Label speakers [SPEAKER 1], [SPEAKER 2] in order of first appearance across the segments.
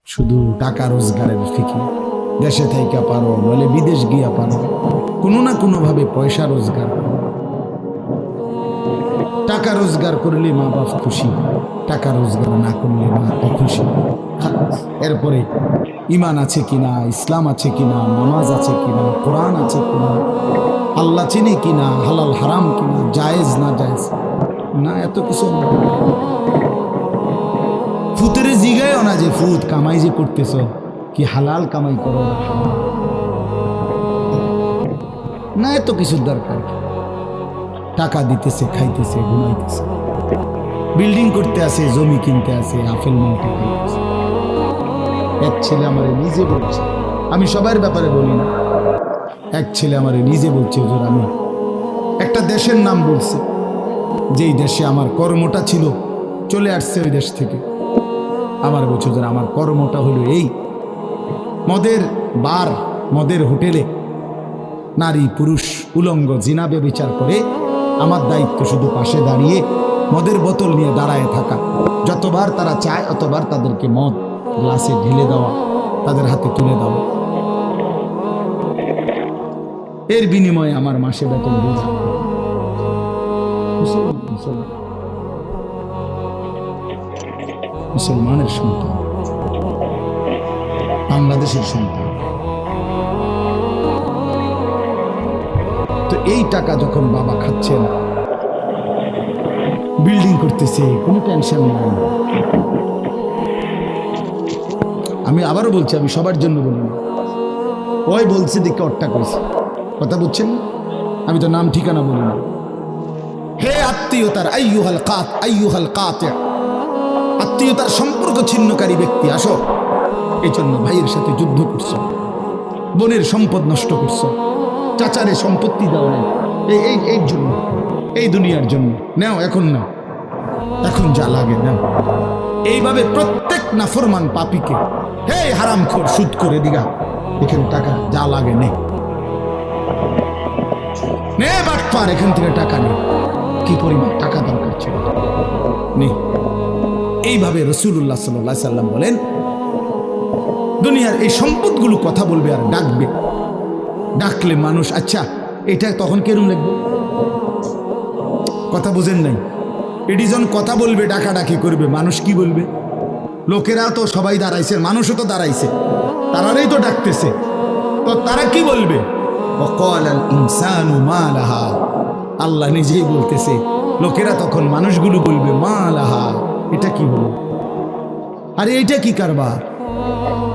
[SPEAKER 1] শুধু টাকা রোজগারের ফিকি। দেশে থাইকা পারো বলে বিদেশ গিয়া পারো, কোনো না কোনো ভাবে পয়সা রোজগার করো। টাকা রোজগার করলে মা বাপ খুশি, টাকা রোজগার না করলে মা অখুশি। এরপরে ইমান আছে কিনা, ইসলাম আছে কিনা, নামাজ আছে কিনা, কোরআন আছে কিনা, আল্লাহ চিনি কিনা, হালাল হারাম কিনা, জায়েজ না জায়েজ না, এত কিছু ফুতের জিগায় না যে ফুত কামাই যে করতেছ কি হালাল কামাই করো না, এত কিছুর দরকার। টাকা দিতেছে, খাইতেছে, ঘুমাইতেছে, বিল্ডিং করতে আসে, জমি কিনতে আসে, আপেল মালটা খাইতেছে। এক ছেলে আমারে নিজে বলছে, আমি সবার ব্যাপারে বলি না, এক ছেলে আমারে নিজে বলছে, হুজুর আমি একটা দেশের নাম বলছে, যেই দেশে আমার কর্মটা ছিল, চলে আসছে ওই দেশ থেকে। আমার বলছে হুজুর আমার কর্মটা হলো এই মদের বার, মদের হোটেলে নারী পুরুষ উলঙ্গ জিনা ব্যভিচার করে আমার দায়িত্ব শুধু পাশে দাঁড়িয়ে মদের বোতল নিয়ে দাঁড়ায় থাকা। যতবার তারা চায় অতবার তাদেরকে মদ গ্লাসে ঢেলে দেওয়া, তাদের হাতে তুলে দেওয়া। এর বিনিময়ে আমার মাসে বেতন দিয়ে যাবে। মুসলমানের সন্তান, বাংলাদেশের সন্তান। তো এই টাকা যখন বাবা খাচ্ছেন, বিল্ডিং করতেছে, কোনো টেনশন নাই। আমি আবারও বলছি, আমি সবার জন্য বলি না, ওই বলছে দিকে অট্টা করেছে, কথা বুঝছেন? আমি তো নাম ঠিকানা বলি না। হে আত্মীয়তার আইয়ুহাল কাত, আইয়ুহাল কাতে, আত্মীয়তার সম্পর্ক ছিন্নকারী ব্যক্তি, আসো। এই জন্য ভাইয়ের সাথে যুদ্ধ করছো, বোনের সম্পদ নষ্ট করছো, চাচারে সম্পত্তি দাও না, এই জন্য, এই দুনিয়ার জন্য নাও, এখন না, এখন যা লাগে নাও। এইভাবে প্রত্যেক নাফরমান পাপীকে, হে হারামখোর সুদ করে দিগা, এখানে টাকা যা লাগে নে, নে বাটপার, এখান থেকে টাকা নে, কি পরিমাণ টাকা দরকার ছিল নে। এইভাবে রাসূলুল্লাহ সাল্লাল্লাহু আলাইহি সাল্লাম বলেন, দুনিয়ার এই সম্পদগুলো কথা বলবে আর ডাকবে, ডাকলে মানুষ আচ্ছা এটা তখন কেরম লাগবে? কথা বুঝেন নাই? এডিজন কথা বলবে, ডাকাডাকি করবে, মানুষ কি বলবে? লোকেরা তো সবাই দাঁড়াইছে, মানুষও তো দাঁড়াইছে, তারাই তো ডাকতেছে, তো তারা কি বলবে? ওয়াকালাল ইনসানু মা লাহা, আল্লাহ নিজেই বলতেছে, লোকেরা তখন মানুষগুলো বলবে মা লাহা, এটা কি হলো? আরে এটা কি কারবার?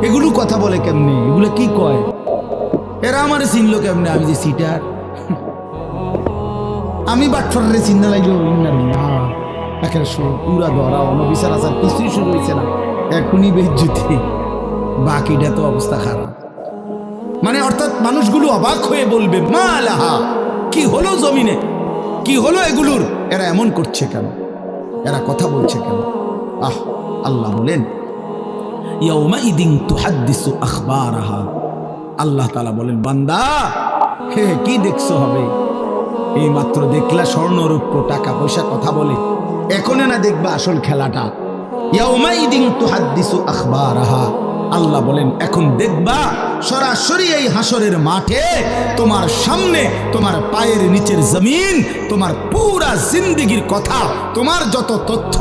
[SPEAKER 1] এগুলো কথা বলে কেমনে? এগুলো কি কয়? এরা আমার চিনলো কেমনে? আমি যে সিটার, আমি বাটফারে চিন্তা লাগলো পুরা ধরা অনবিচার আচার কিছুই শুরু হয়েছে না, এখনই বেজ্জতি, বাকিটা তো অবস্থা খারাপ। মানে অর্থাৎ মানুষগুলো অবাক হয়ে বলবে মা লাহা, কি হলো জমিনে, কি হলো এগুলোর? এরা এমন করছে কেন? এরা কথা বলছে কেন? আহ, আল্লাহ বলেন ইয়াউমাইদিন তুহাদ্দিসু আখবারাহা, আল্লাহ তাআলা বলেন বান্দা হে কি দেখছো হবে? এই মাত্র দেখলা স্বর্ণ রূপ্য টাকা পয়সা কথা বলে, এখন না দেখবা আসল খেলাটা। ইয়াউমাইদিন তুহাদ্দিসু আখবারাহা, আল্লাহ বলেন এখন দেখবা সরাসরি এই হাসরের মাঠে তোমার সামনে, তোমার পায়ের নিচের জমিন, তোমার পুরা জিন্দেগির কথা, তোমার যত তথ্য,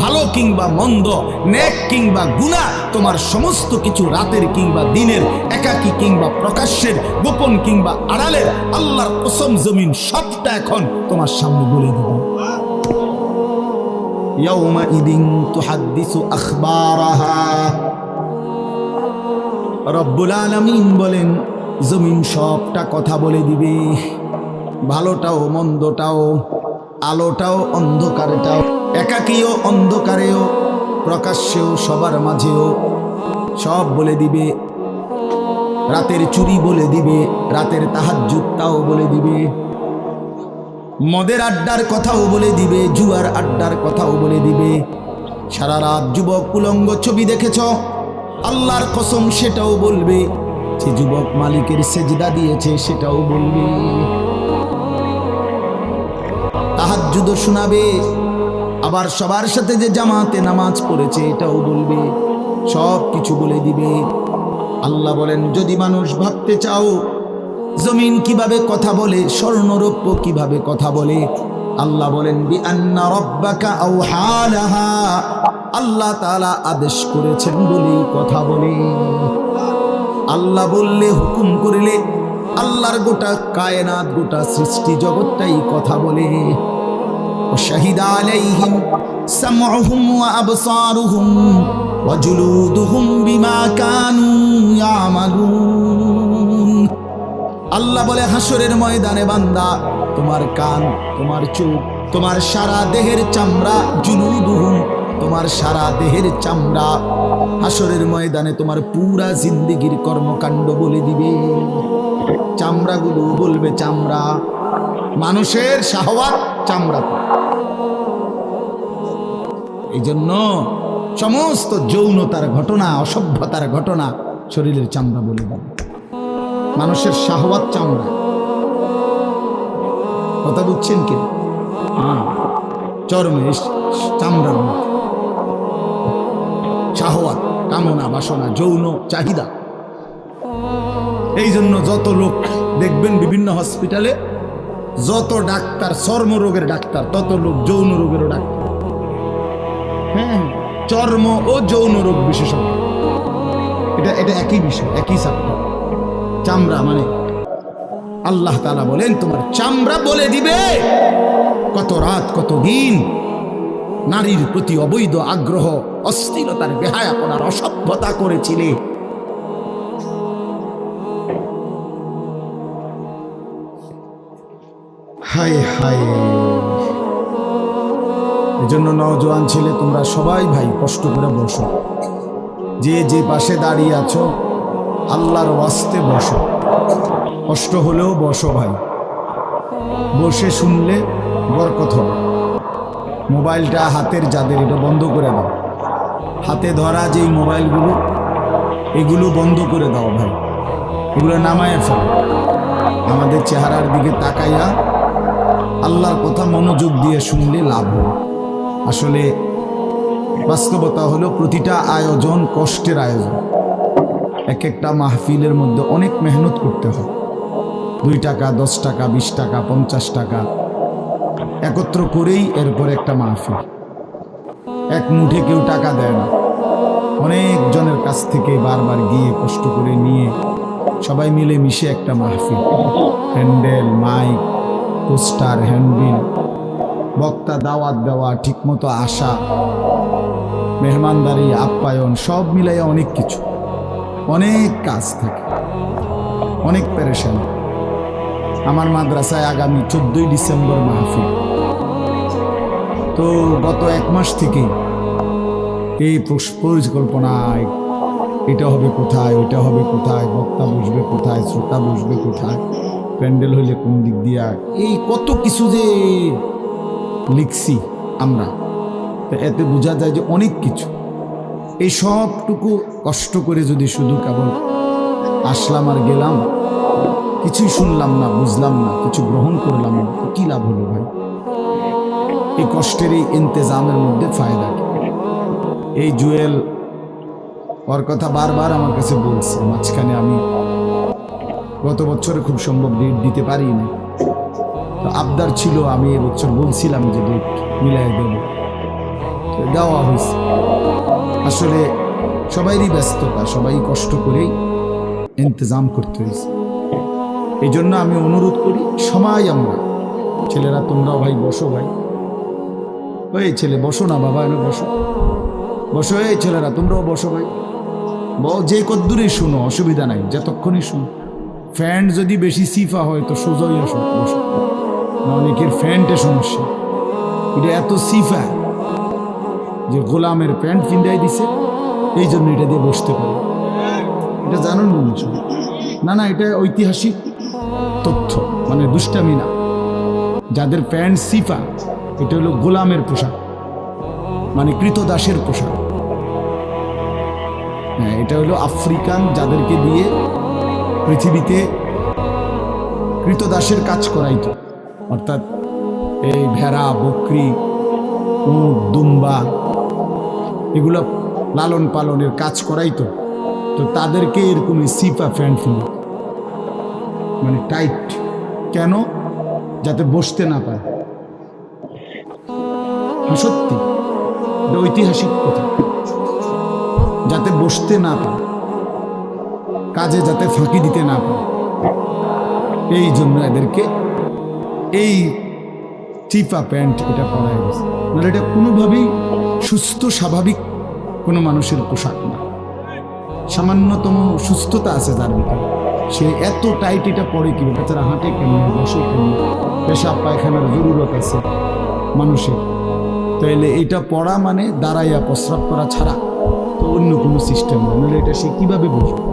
[SPEAKER 1] ভালো কিংবা মন্দ, নেক কিংবা গুনাহ, তোমার সমস্ত কিছু রাতের কিংবা দিনের, একাকী কিংবা প্রকাশ্যের, গোপন কিংবা আড়ালের, আল্লাহর কসম জমিন সবটা এখন তোমার সামনে বলে দেব। ইয়াউমাইদিন তুহাদ্দিসু আখবারাহা, রব্বুল আলামিন বলেন জমিন সবটা কথা বলে দিবে, ভালোটাও মন্দটাও, আলোটাও অন্ধকারটাও, একাকীও অন্ধকারেও, প্রকাশ্যেও সবার মাঝেও সব বলে দিবে। রাতের চুরি বলে দিবে, রাতের তাহাজ্জুদটাও বলে দিবে, মদের আড্ডার কথাও বলে দিবে, জুয়ার আড্ডার কথাও বলে দিবে। সারা রাত যুবক উলঙ্গ ছবি দেখেছ, আল্লাহর কসম সেটাও বলবে। যে যুবক মালিকের সেজদা দিয়েছে সেটাও বলবে। তাহাজ্জুদও শোনাবে, আবার সবার সাথে যে জামাতে নামাজ পড়েছে এটাও বলবে। সব কিছু বলে দিবে। আল্লাহ বলেন, যদি মানুষ ভাবতে চাও জমিন কিভাবে কথা বলে, স্বর্ণরৌপ্য কিভাবে কথা বলে, আল্লাহ বলেন বিআন্না রাব্বাকা আওহা লাহা, আল্লাহ তাআলা আদেশ করেছেন বলেই কথা বলে। আল্লাহ বললে, হুকুম করলে, আল্লাহর গোটা কায়নাত, গোটা সৃষ্টি জগৎটাই কথা বলে। শাহিদা আলাইহিম সামউহুম ওয়া আবসারুহুম ওয়া জুলুদুহুম বিমা কানু ইয়ামালুন। আল্লাহ বলে, হাসরের ময়দানে বান্দা, তোমার কান, তোমার চোখ, তোমার সারা দেহের চামড়া, জুলুদুহুম, তোমার সারা দেহের চামড়া, হাসরের ময়দানে তোমার পুরা জিন্দেগির কর্মকাণ্ড বলে দিবে। চামড়াগুলো বলবে, চামড়া, মানুষের শাহওয়াত চামড়া। এই জন্য সমস্ত যৌনতার ঘটনা, অসভ্যতার ঘটনা শরীরের চামড়া বলে দেবে। মানুষের শাহওয়াত চামড়া। কথা বুঝছেন কি? চর্মে, চামড়ার মধ্যে শাহওয়াত, কামনা, বাসনা, যৌন চাহিদা। এই জন্য যত লোক দেখবেন বিভিন্ন হসপিটালে, যত ডাক্তার চর্মরোগের ডাক্তার, তত লোক যৌন রোগেরও ডাক্তার। হ্যাঁ, চর্ম ও যৌন রোগ বিশেষজ্ঞ, এটা একই বিষয়, একই সাবজেক্ট। চামড়া মানে আল্লাহ তাআলা বলেন, তোমার চামড়া বলে দিবে কত রাত, কত দিন নারীর প্রতি অবৈধ আগ্রহ, অস্থিরতার, বেহায়াপনার, অসভ্যতা করেছিলে। হায় হায়। এজন্য নওজোয়ান ছেলে, তোমরা সবাই ভাই কষ্ট করে বসো, যে যে পাশে দাঁড়িয়ে আছো আল্লাহর ওয়াস্তে বসো, কষ্ট হলেও বসো ভাই, বসে শুনলে বরকত হবে। মোবাইলটা হাতের যাদের, এটা বন্ধ করে দাও। হাতে ধরা যেই মোবাইলগুলো, এগুলো বন্ধ করে দাও ভাই, এগুলো নামায় ফেলো। আমাদের চেহারার দিকে তাকাইয়া আল্লাহর কথা মনোযোগ দিয়ে শুনলে লাভ হবে। আসলে বাস্তবতা হলো, প্রতিটা আয়োজন কষ্টের আয়োজন। এক একটা মাহফিলের মধ্যে অনেক মেহনত করতে হয়। 2 টাকা, 10 টাকা, 20 টাকা, 50 টাকা একত্র করেই এরপর একটা মাহফিল। এক মুঠে কেউ টাকা দেয় না, অনেক জনের কাছ থেকে বারবার গিয়ে কষ্ট করে নিয়ে সবাই মিলে মিশে একটা মাহফিল। হ্যান্ডেল, মাইক, পোস্টার, হ্যান্ডবিল, বক্তা, দাওয়াত দেওয়া, ঠিকমতো আসা, মেহমানদারি, আপ্যায়ন, সব মিলাইয়া অনেক কিছু, অনেক কাজ থাকে, অনেক পেরেশান। আমার মাদ্রাসায় আগামী 14ই ডিসেম্বর মাহফিল। তো গত 1 মাস থেকে এই পরিকল্পনায়, এটা হবে কোথায়, ওইটা হবে কোথায়, বক্তা বসবে কোথায়, শ্রোতা বসবে কোথায়, প্যান্ডেল হইলে কোন দিক দিয়া, এই কত কিছু যে লিখছি আমরা, তো এতে বোঝা যায় যে অনেক কিছু। এই সবটুকু কষ্ট করে যদি শুধু কেবল আসলাম আর গেলাম, কিছুই শুনলাম না, বুঝলাম না, কিছু গ্রহণ করলাম না, কি লাভ হলো ভাই? এই কষ্টের এই ইন্তেজামের মধ্যে ফায়দা কি? এই জুয়েল ওর কথা বারবার আমার কাছে বলছে, মাঝখানে আমি গত বছরে খুব সম্ভব ডেট দিতে পারি না, তো আবদার ছিল, আমি এবছর বলছিলাম যে ডেট মিলাই দেব, দেওয়া হয়েছে। আসলে সবাইরই ব্যস্ততা, সবাই কষ্ট করেই ইন্তজাম করতে হয়েছে। এই জন্য আমি অনুরোধ করি, সবাই আমরা ছেলেরা, তোমরাও ভাই বসো, ভাই ওই ছেলে বসো না বাবা, এনে বসো, বসো, এই ছেলেরা তোমরাও বসো ভাই, যে কদ্দুরই শুনো, অসুবিধা নাই, যতক্ষণই শুনো। ফ্যান্ট যদি বেশি সিফা হয় তো সোজাই আসো, বসো। অনেকের ফ্যান্টে সমস্যা, এটা এত সিফা যে গোলামের প্যান্ট ফিন্দাই দিছে, এই জন্য এটা দিয়ে বসতে পারে। এটা জানুন না? না, এটা ঐতিহাসিক তথ্য, মানে দুষ্টামি না। যাদের প্যান্ট সিফা, এটা হলো গোলামের পোশাক, মানে কৃতদাসের পোশাক। হ্যাঁ, এটা হলো আফ্রিকান, যাদেরকে দিয়ে পৃথিবীতে কৃতদাসের কাজ করাইতো, অর্থাৎ এই ভেড়া, বকরি, উট, দুম্বা, এগুলো লালন পালনের কাজ করাই তো, তো তাদেরকে এরকম সিপা প্যান্ট ফিল মানে টাইট, কেন? যাতে বসতে না পারে। সত্যি এটা ঐতিহাসিক কথা, যাতে বসতে না পারে, কাজে যাতে ফাঁকি দিতে না পারে, এই জন্য এদেরকে এই চিপা প্যান্ট এটা পরায় গেছে। মানে এটা কোনোভাবেই সুস্থ স্বাভাবিক কোনো মানুষের পোশাক না। সামান্যতম সুস্থতা আছে যার ভিতরে, সে এত টাইট এটা পরে কি বেচারা হাঁটে কেমন, বসে কেমন, পেশাব পায়খানার জরুরত আছে মানুষের, তাইলে এটা পড়া মানে দাঁড়াইয়া প্রস্রাব করা ছাড়া তো অন্য কোনো সিস্টেম নেই, নাহলে এটা সে কীভাবে বুঝবে?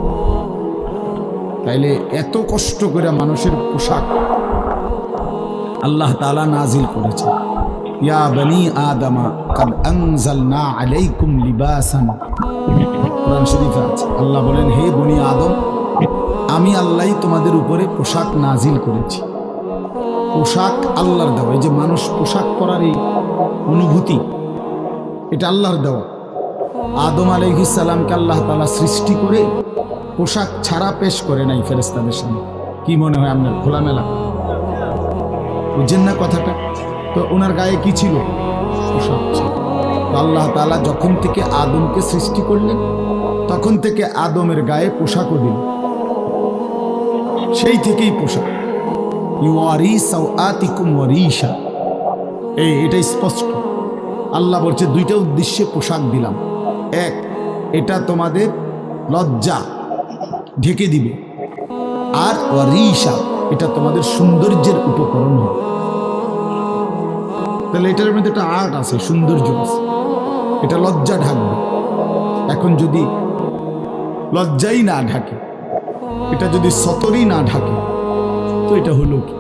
[SPEAKER 1] তাইলে এত কষ্ট করে মানুষের পোশাক আল্লাহ তাআলা নাজিল করেছে। ইয়া বনি আদমা কাদ আনজালনা আলাইকুম লিবাসান, কোরআন শরীফে আছে। আল্লাহ বলেন, হে বনি আদম, আমি আল্লাহই তোমাদের উপরে পোশাক নাজিল করেছি। পোশাক আল্লাহর দেওয়া। এই যে মানুষ পোশাক পরার এই অনুভূতি, এটা আল্লাহর দেওয়া। আদম আলাইহিস সালামকে আল্লাহ তাআলা সৃষ্টি করে পোশাক ছাড়া পেশ করে নাই ফেরেশতাদের সামনে। কি মনে হয় আপনার? খোলামেলা, বুঝছেন না কথাটা? তো ওনার গায়ে কি ছিল? পোশাক ছিল। তো আল্লাহ তাআলা যখন থেকে আদমকে সৃষ্টি করলেন, তখন থেকে আদমের গায়ে পোশাকও দিল, সেই থেকেই পোশাক। ইউয়ারি সাওআতিকুম ওয়ারিশা, এটা স্পষ্ট। আল্লাহ বলছে দুইটা উদ্দেশ্যে পোশাক দিলাম। এক, এটা তোমাদের লজ্জা ঢেকে দিবে, আর ওয়ারিশা, এটা তোমাদের সৌন্দর্যের উপকরণ হবে। তাহলে এটার মধ্যে একটা আর্ট আছে, সৌন্দর্য আছে। এটা লজ্জা ঢাকবে। এখন যদি লজ্জাই না ঢাকে, এটা যদি সতরই না ঢাকে, তো এটা হলো কি?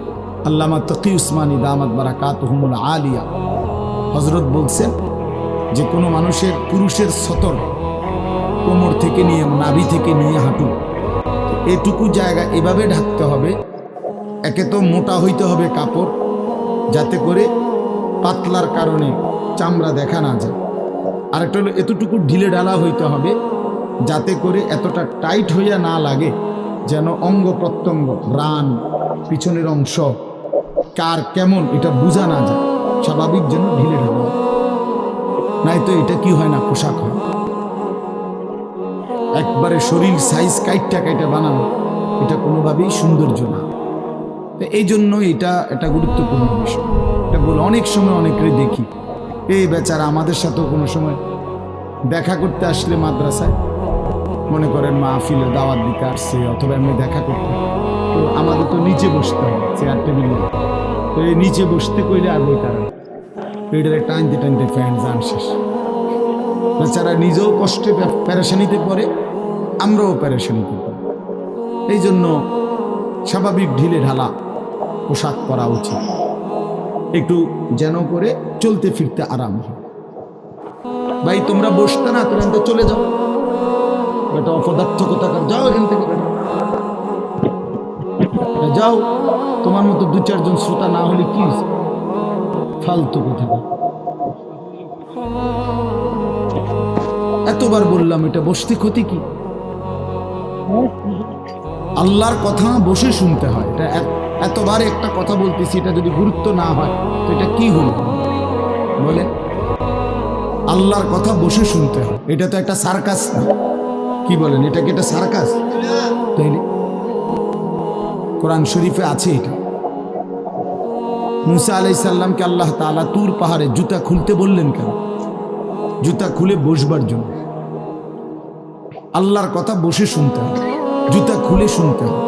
[SPEAKER 1] আল্লামা তকি উসমানী দামাত বারাকাতুহুমুল আলিয়া হযরত বলছেন যে কোনো মানুষের, পুরুষের সতর কোমর থেকে নিয়ে, নাভি থেকে নিয়ে হাঁটু, এটুকু জায়গা এভাবে ঢাকতে হবে। একে তো মোটা হইতে হবে কাপড়, যাতে করে পাতলার কারণে চামড়া দেখা না যায়। আরেকটা হলো এতটুকু ঢিলে ঢালা হইতে হবে, যাতে করে এতটা টাইট হইয়া না লাগে, যেন অঙ্গ প্রত্যঙ্গ, রান, পিছনের অংশ কার কেমন এটা বোঝা না যায়। স্বাভাবিক যেন ঢিলে ঢালা, নাই তো এটা কি হয় না, পোশাক হয়। একবারে শরীর সাইজ কাইটটা কাইটা বানানো, এটা কোনোভাবেই সৌন্দর্য না। এই জন্য এটা গুরুত্বপূর্ণ বিষয়। এটা বলে অনেক সময় অনেকেরই দেখি, এই বেচারা আমাদের সাথেও কোনো সময় দেখা করতে আসলে মাদ্রাসায়, মনে করেন মাহফিলে দাওয়াত দিতে আসছে অথবা এমনি দেখা করতে, তো আমাদের তো নিচে বসতে হয় চেয়ার টেবিলে। তো এই নিচে বসতে কইলে আর বই তারা পেটের টানতে টানতে ফ্যান যান শেষ। বেচারা নিজেও কষ্টে প্যারেশানিতে পড়ে, আমরাও প্যারেশানিতে পড়ি। এই জন্য স্বাভাবিক ঢিলে ঢালা পোশাক পরা উচিত, একটু যেন করে চলতে ফিরতে আরাম হয়। ভাই তোমরা বসতে না, তোমরা তো চলে যাও, এটা অপদার্থ কোথাকার, যাও এখান থেকে, যাও। তোমার মতো দু চারজন শ্রোতা না হলে কি ফালতু কোথাকার। এতবার বললাম, এটা বসতে ক্ষতি কি? আল্লাহর কথা বসে শুনতে হয়। এটা এতবার একটা কথা বলতেছি, এটা যদি গুরুত্ব না হয় তো এটা কি হলো বলে? আল্লাহর কথা বসে শুনতে হয়, এটা তো একটা সার্কাস না। কি বলেন, এটা কি একটা সার্কাস? তাইলে কোরআন শরীফে আছে এটা। মুসা আলাইহিস সালামকে আল্লাহ তাআলা তুর পাহাড়ে জুতা খুলতে বললেন কেন? জুতা খুলে বসবার জন্য। আল্লাহর কথা বসে শুনতে হয়, জুতা খুলে শুনতে হয়,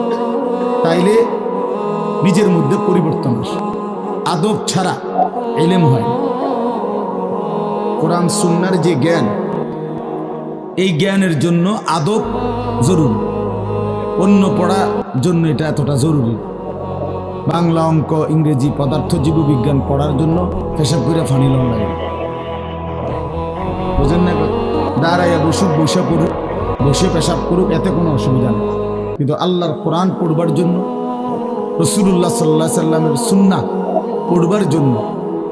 [SPEAKER 1] তাইলে নিজের মধ্যে পরিবর্তন আসে। আদব ছাড়া ইলম হয় না। কোরআন সুন্নাহর যে জ্ঞান, এই জ্ঞানের জন্য আদব জরুরি। অন্য পড়ার জন্য এটা এতটা জরুরি। বাংলা, অঙ্ক, ইংরেজি, পদার্থ, জীববিজ্ঞান পড়ার জন্য পেশাব করে ফানি লন লাগে, বুঝেন না? দাঁড়াইয়া বসুক, বসে পড়ুক, বসে পেশাব করুক, এতে কোনো অসুবিধা নেই। কিন্তু আল্লাহর কোরআন পড়বার জন্য, রাসূলুল্লাহ সাল্লাল্লাহু আলাইহি সাল্লামের সুন্নাহ পড়বার জন্য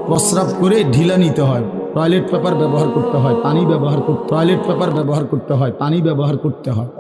[SPEAKER 1] প্রস্রাব করে ঢিলা নিতে হয়, টয়লেট পেপার ব্যবহার করতে হয়, পানি ব্যবহার করতে, টয়লেট পেপার ব্যবহার করতে হয়, পানি ব্যবহার করতে হয়।